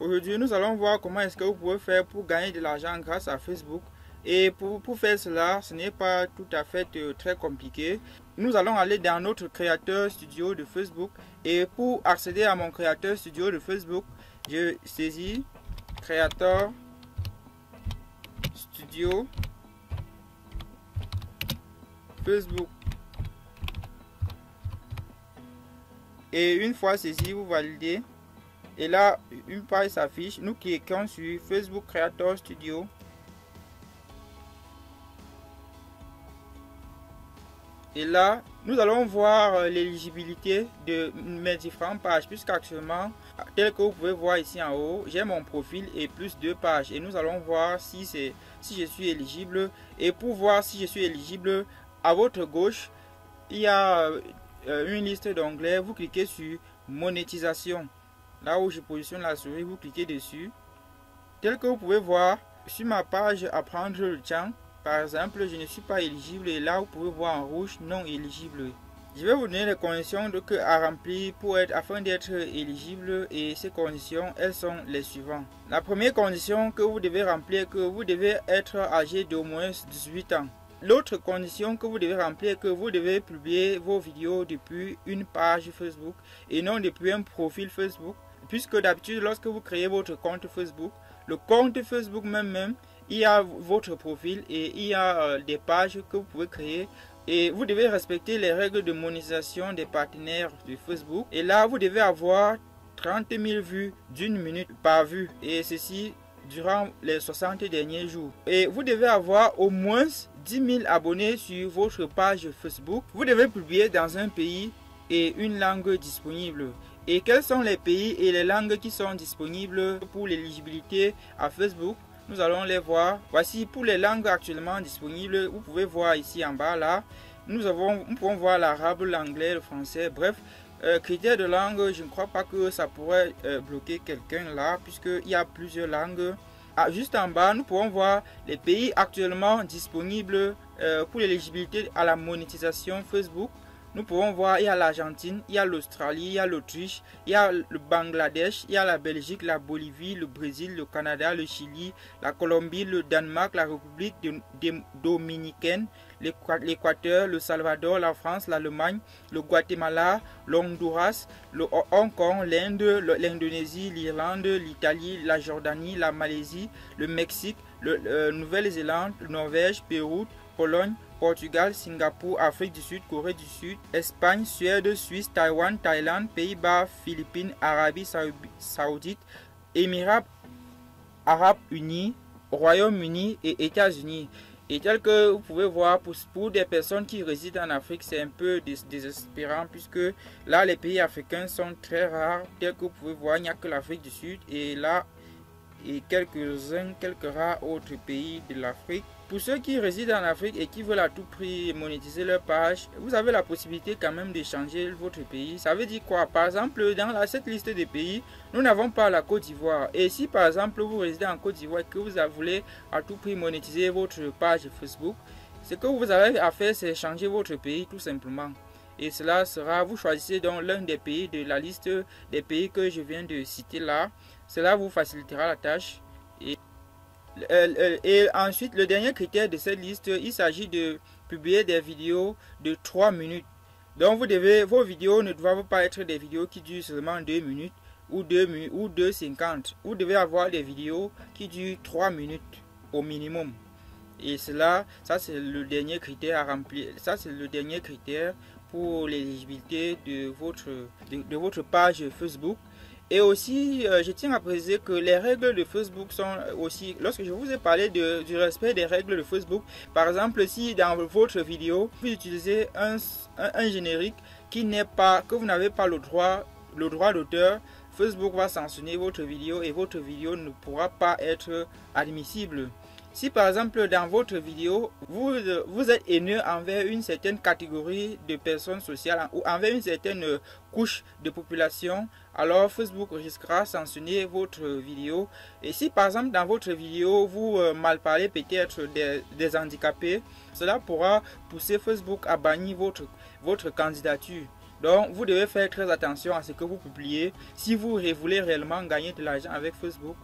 Aujourd'hui, nous allons voir comment est-ce que vous pouvez faire pour gagner de l'argent grâce à Facebook. Et pour faire cela, ce n'est pas tout à fait très compliqué. Nous allons aller dans notre créateur studio de Facebook. Et pour accéder à mon créateur studio de Facebook, je saisis créateur studio Facebook. Et une fois saisi, vous validez. Et là, une page s'affiche. Nous cliquons sur Facebook Creator Studio. Et là, nous allons voir l'éligibilité de mes différentes pages, puisqu'actuellement, tel que vous pouvez voir ici en haut, j'ai mon profil et plus 2 pages. Et nous allons voir si je suis éligible. Et pour voir si je suis éligible, à votre gauche, il y a une liste d'onglets. Vous cliquez sur monétisation. Là où je positionne la souris, vous cliquez dessus. Tel que vous pouvez voir, sur ma page apprendre le chant, par exemple, je ne suis pas éligible et là vous pouvez voir en rouge non éligible. Je vais vous donner les conditions à remplir afin d'être éligible, et ces conditions, elles sont les suivantes. La première condition que vous devez remplir est que vous devez être âgé d'au moins 18 ans. L'autre condition que vous devez remplir est que vous devez publier vos vidéos depuis une page Facebook et non depuis un profil Facebook. Puisque d'habitude, lorsque vous créez votre compte Facebook, le compte Facebook même, il y a votre profil et il y a des pages que vous pouvez créer. Et vous devez respecter les règles de monétisation des partenaires de Facebook. Et là, vous devez avoir 30 000 vues d'une minute par vue. Et ceci durant les 60 derniers jours. Et vous devez avoir au moins 10 000 abonnés sur votre page Facebook. Vous devez publier dans un pays et une langue disponible. Et quels sont les pays et les langues qui sont disponibles pour l'éligibilité à Facebook? Nous allons les voir. Voici pour les langues actuellement disponibles. Vous pouvez voir ici en bas là. Nous pouvons voir l'arabe, l'anglais, le français. Bref, critères de langue, je ne crois pas que ça pourrait bloquer quelqu'un là, puisqu'il y a plusieurs langues. Juste en bas, nous pouvons voir les pays actuellement disponibles pour l'éligibilité à la monétisation Facebook. Nous pouvons voir, il y a l'Argentine, il y a l'Australie, il y a l'Autriche, il y a le Bangladesh, il y a la Belgique, la Bolivie, le Brésil, le Canada, le Chili, la Colombie, le Danemark, la République dominicaine, l'Équateur, le Salvador, la France, l'Allemagne, le Guatemala, l'Honduras, le Hong Kong, l'Inde, l'Indonésie, l'Irlande, l'Italie, la Jordanie, la Malaisie, le Mexique, Nouvelle-Zélande, Norvège, Pérou, Pologne, Portugal, Singapour, Afrique du Sud, Corée du Sud, Espagne, Suède, Suisse, Taïwan, Thaïlande, Pays-Bas, Philippines, Arabie Saoudite, Émirats Arabes Unis, Royaume-Uni et États-Unis. Et tel que vous pouvez voir, pour des personnes qui résident en Afrique, c'est un peu désespérant, puisque là, les pays africains sont très rares. Tel que vous pouvez voir, il n'y a que l'Afrique du Sud et là, et quelques rares autres pays de l'Afrique. Pour ceux qui résident en Afrique et qui veulent à tout prix monétiser leur page, vous avez la possibilité quand même de changer votre pays. Ça veut dire quoi? Par exemple, dans cette liste de pays, nous n'avons pas la Côte d'Ivoire. Et si par exemple vous résidez en Côte d'Ivoire et que vous voulez à tout prix monétiser votre page Facebook, ce que vous avez à faire, c'est changer votre pays tout simplement. Et cela sera, vous choisissez donc l'un des pays de la liste des pays que je viens de citer là. Cela vous facilitera la tâche. Et ensuite, le dernier critère de cette liste, il s'agit de publier des vidéos de 3 minutes. Donc vos vidéos ne doivent pas être des vidéos qui durent seulement 2 minutes ou 2,50. Vous devez avoir des vidéos qui durent 3 minutes au minimum. Et ça c'est le dernier critère à remplir. Ça c'est le dernier critère pour l'éligibilité de votre page Facebook. Et aussi, je tiens à préciser que les règles de Facebook sont aussi, lorsque je vous ai parlé du respect des règles de Facebook, par exemple, si dans votre vidéo, vous utilisez un générique que vous n'avez pas le droit d'auteur, Facebook va sanctionner votre vidéo et votre vidéo ne pourra pas être admissible. Si par exemple dans votre vidéo, vous êtes haineux envers une certaine catégorie de personnes sociales ou envers une certaine couche de population, alors Facebook risquera de sanctionner votre vidéo. Et si par exemple dans votre vidéo, vous malparlez peut-être des handicapés, cela pourra pousser Facebook à bannir votre candidature. Donc, vous devez faire très attention à ce que vous publiez si vous voulez réellement gagner de l'argent avec Facebook.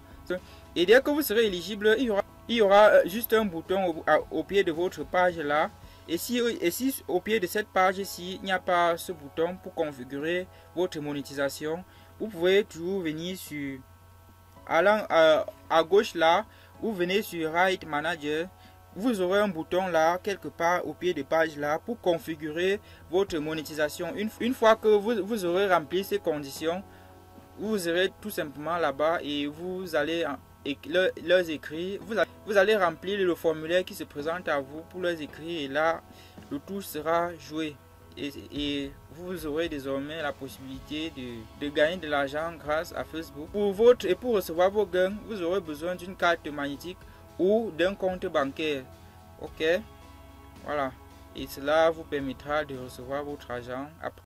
Et dès que vous serez éligible, il y aura juste un bouton au pied de votre page là. Et si au pied de cette page-ci, il n'y a pas ce bouton pour configurer votre monétisation, vous pouvez toujours venir sur, allant à gauche là, vous venez sur Right Manager. Vous aurez un bouton là, quelque part au pied de page là, pour configurer votre monétisation. Une fois que vous aurez rempli ces conditions, vous irez tout simplement là-bas et vous allez leurs écrits. Vous allez remplir le formulaire qui se présente à vous pour leurs écrits et là, le tout sera joué. Et vous aurez désormais la possibilité de gagner de l'argent grâce à Facebook. Pour recevoir vos gains, vous aurez besoin d'une carte magnétique ou d'un compte bancaire. Ok, voilà. Et cela vous permettra de recevoir votre argent après.